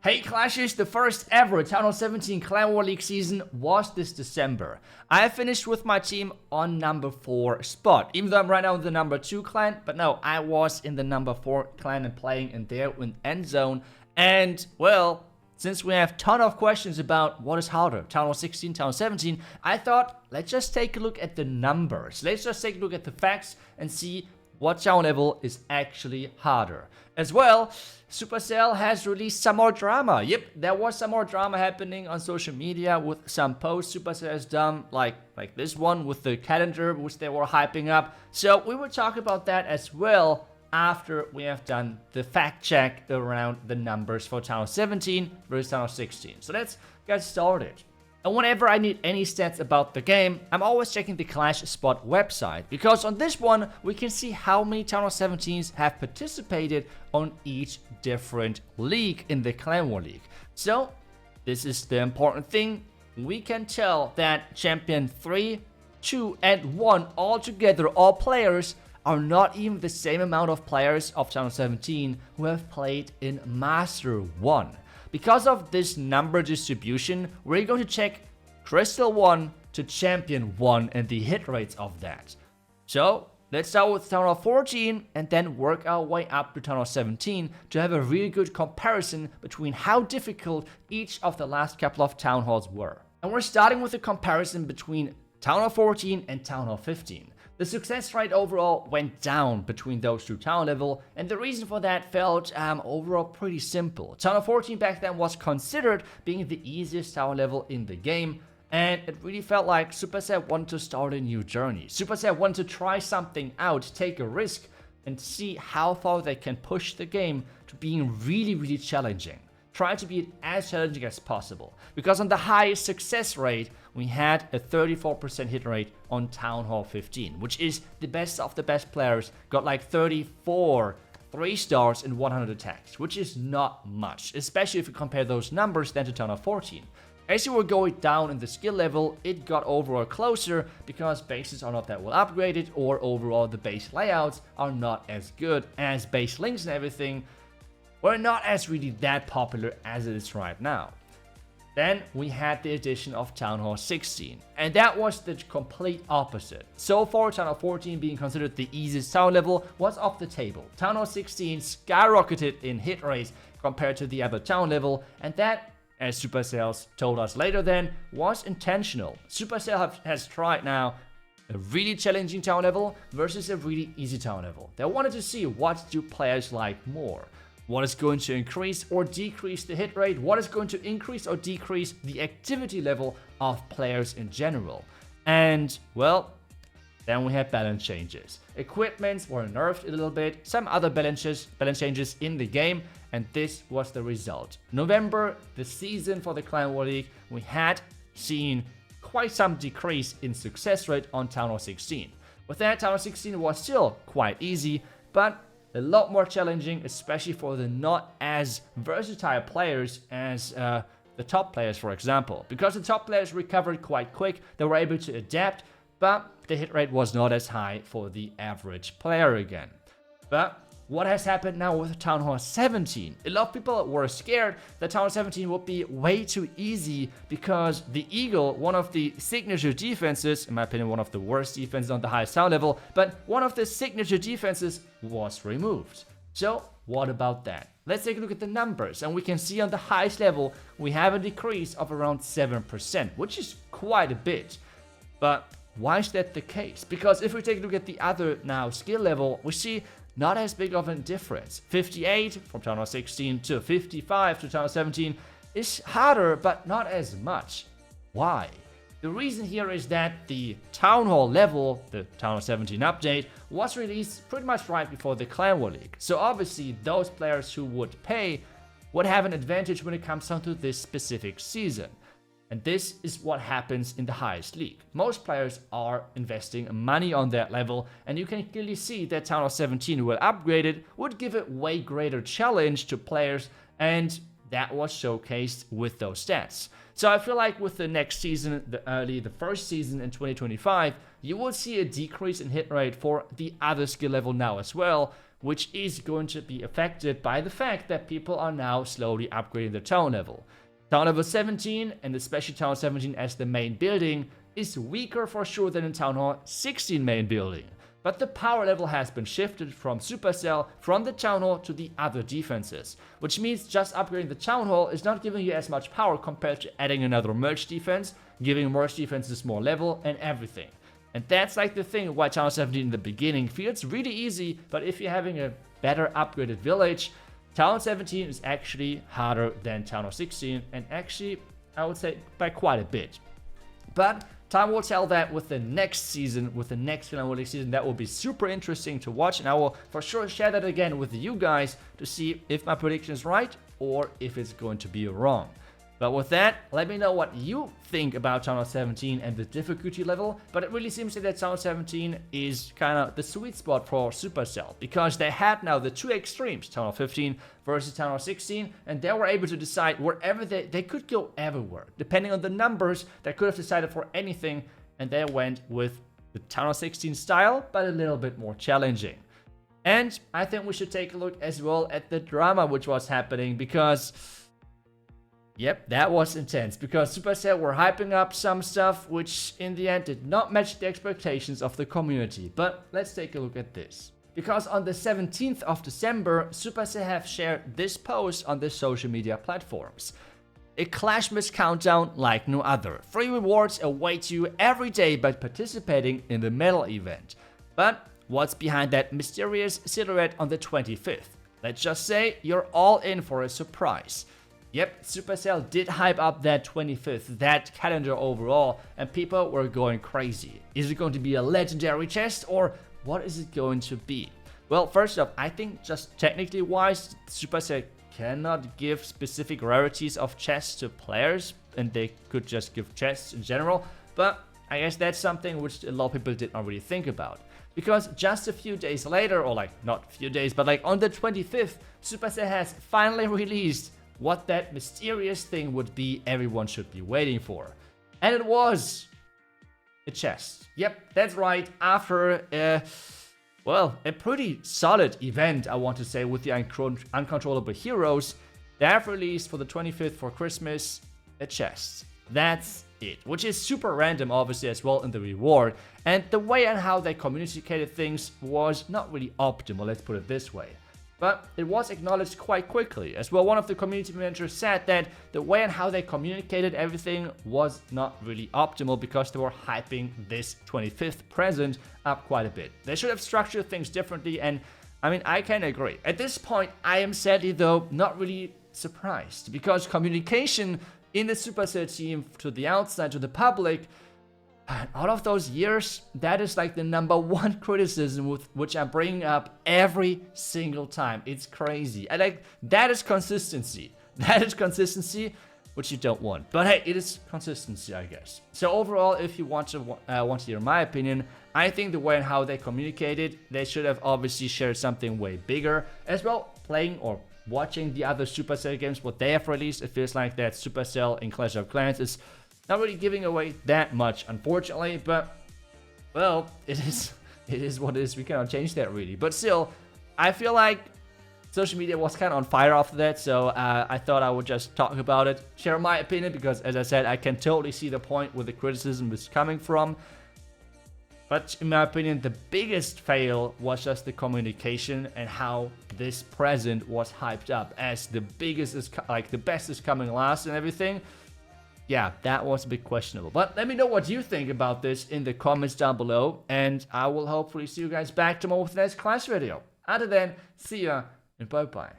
Hey Clashers, the first ever Town Hall 17 Clan War League season was this December. I finished with my team on number 4 spot, even though I'm right now in the number 2 clan, but no, I was in the number 4 clan and playing in there in end zone. And well, since we have a ton of questions about what is harder, Town Hall 16, Town Hall 17, I thought let's just take a look at the numbers. Let's just take a look at the facts and see what town level is actually harder. As well, Supercell has released some more drama. Yep, there was some more drama happening on social media with some posts Supercell has done, like this one with the calendar, which they were hyping up. So we will talk about that as well after we have done the fact check around the numbers for Town Hall 17 versus Town Hall 16. So let's get started. And whenever I need any stats about the game, I'm always checking the Clash Spot website, because on this one we can see how many Town Hall 17s have participated on each different league in the Clan War League. So this is the important thing. We can tell that Champion 3, 2 and 1 altogether, all players, are not even the same amount of players of Town Hall 17 who have played in Master 1. Because of this number distribution, we're going to check Crystal 1 to Champion 1 and the hit rates of that. So let's start with Town Hall 14 and then work our way up to Town Hall 17 to have a really good comparison between how difficult each of the last couple of Town Halls were. And we're starting with a comparison between Town Hall 14 and Town Hall 15. The success rate overall went down between those two town level, and the reason for that felt overall pretty simple. Town Hall 14 back then was considered being the easiest town level in the game, and it really felt like Supercell wanted to start a new journey. Supercell wanted to try something out, take a risk, and see how far they can push the game to being really challenging. Try to be as challenging as possible, because on the highest success rate we had a 34% hit rate on Town Hall 15, which is the best of the best players got like 34 3 stars in 100 attacks, which is not much, especially if you compare those numbers then to Town Hall 14. As you were going down in the skill level, it got overall closer because bases are not that well upgraded, or overall the base layouts are not as good, as base links and everything were not as really that popular as it is right now. Then we had the addition of Town Hall 16, and that was the complete opposite. So far, Town Hall 14 being considered the easiest town level was off the table. Town Hall 16 skyrocketed in hit rates compared to the other town level, and that, as Supercell told us later then, was intentional. Supercell has tried now a really challenging town level versus a really easy town level. They wanted to see what do players like more. What is going to increase or decrease the hit rate? What is going to increase or decrease the activity level of players in general? And, well, then we had balance changes. Equipments were nerfed a little bit, some other balance changes in the game, and this was the result. November, the season for the Clan War League, we had seen quite some decrease in success rate on Town Hall 16. With that, Town Hall 16 was still quite easy, but a lot more challenging, especially for the not as versatile players as the top players, for example. Because the top players recovered quite quick, they were able to adapt, but the hit rate was not as high for the average player again. But what has happened now with Town Hall 17? A lot of people were scared that Town Hall 17 would be way too easy because the Eagle, one of the signature defenses, in my opinion one of the worst defenses on the highest town level, but one of the signature defenses was removed. So what about that? Let's take a look at the numbers, and we can see on the highest level we have a decrease of around 7%, which is quite a bit. But why is that the case? Because if we take a look at the other now skill level, we see not as big of a difference. 58 from Town Hall 16 to 55 to Town Hall 17 is harder, but not as much. Why? The reason here is that the Town Hall level, the Town Hall 17 update, was released pretty much right before the Clan War League. So obviously those players who would pay would have an advantage when it comes down to this specific season. And this is what happens in the highest league. Most players are investing money on that level, and you can clearly see that Town Hall 17 well upgraded would give a way greater challenge to players, and that was showcased with those stats. So I feel like with the next season, the first season in 2025, you will see a decrease in hit rate for the other skill level now as well, which is going to be affected by the fact that people are now slowly upgrading the town level. Town level 17, and especially Town 17 as the main building, is weaker for sure than in Town Hall 16 main building. But the power level has been shifted from Supercell from the Town Hall to the other defenses, which means just upgrading the Town Hall is not giving you as much power compared to adding another merge defense, giving merge defenses more level and everything. And that's like the thing why Town 17 in the beginning feels really easy, but if you're having a better upgraded village, Town 17 is actually harder than Town 16, and actually, I would say, by quite a bit. But time will tell that with the next season, with the next Clan War League season. That will be super interesting to watch, and I will for sure share that again with you guys to see if my prediction is right or if it's going to be wrong. But with that, let me know what you think about Town 17 and the difficulty level. But it really seems that Town 17 is kind of the sweet spot for Supercell, because they had now the two extremes, Town 15 versus Town 16, and they were able to decide wherever they could go everywhere. Depending on the numbers, they could have decided for anything, and they went with the Town 16 style, but a little bit more challenging. And I think we should take a look as well at the drama which was happening, because yep, that was intense, because Supercell were hyping up some stuff which in the end did not match the expectations of the community. But let's take a look at this. Because on the 17th of December, Supercell have shared this post on their social media platforms. A Clashmas countdown like no other. Free rewards await you every day by participating in the medal event. But what's behind that mysterious silhouette on the 25th? Let's just say you're all in for a surprise. Yep, Supercell did hype up that 25th, that calendar overall, and people were going crazy. Is it going to be a legendary chest, or what is it going to be? Well, first off, I think just technically wise, Supercell cannot give specific rarities of chests to players, and they could just give chests in general, but I guess that's something which a lot of people did not really think about. Because just a few days later, or like not a few days, but like on the 25th, Supercell has finally released what that mysterious thing would be everyone should be waiting for. And it was a chest. Yep, that's right. After a pretty solid event, I want to say, with the uncontrollable heroes, they have released for the 25th for Christmas a chest. That's it, which is super random obviously as well in the reward, and the way and how they communicated things was not really optimal, let's put it this way. But it was acknowledged quite quickly. As well, one of the community managers said that the way and how they communicated everything was not really optimal, because they were hyping this 25th present up quite a bit. They should have structured things differently, and I mean, I can agree. At this point, I am sadly though not really surprised, because communication in the Supercell team to the outside, to the public, all of those years, that is like the #1 criticism with which I'm bringing up every single time. It's crazy. And like, that is consistency. That is consistency, which you don't want. But hey, it is consistency, I guess. So overall, if you want to hear my opinion, I think the way and how they communicated, they should have obviously shared something way bigger. As well, playing or watching the other Supercell games, what they have released, it feels like that Supercell in Clash of Clans is not really giving away that much, unfortunately, but, well, it is what it is. We cannot change that, really. But still, I feel like social media was kind of on fire after that, so I thought I would just talk about it, share my opinion, because, as I said, I can totally see the point where the criticism is coming from. But in my opinion, the biggest fail was just the communication and how this present was hyped up as the biggest is, like, the best is coming last and everything. Yeah, that was a bit questionable. But let me know what you think about this in the comments down below, and I will hopefully see you guys back tomorrow with the next Clash video. Until then, see ya and bye-bye.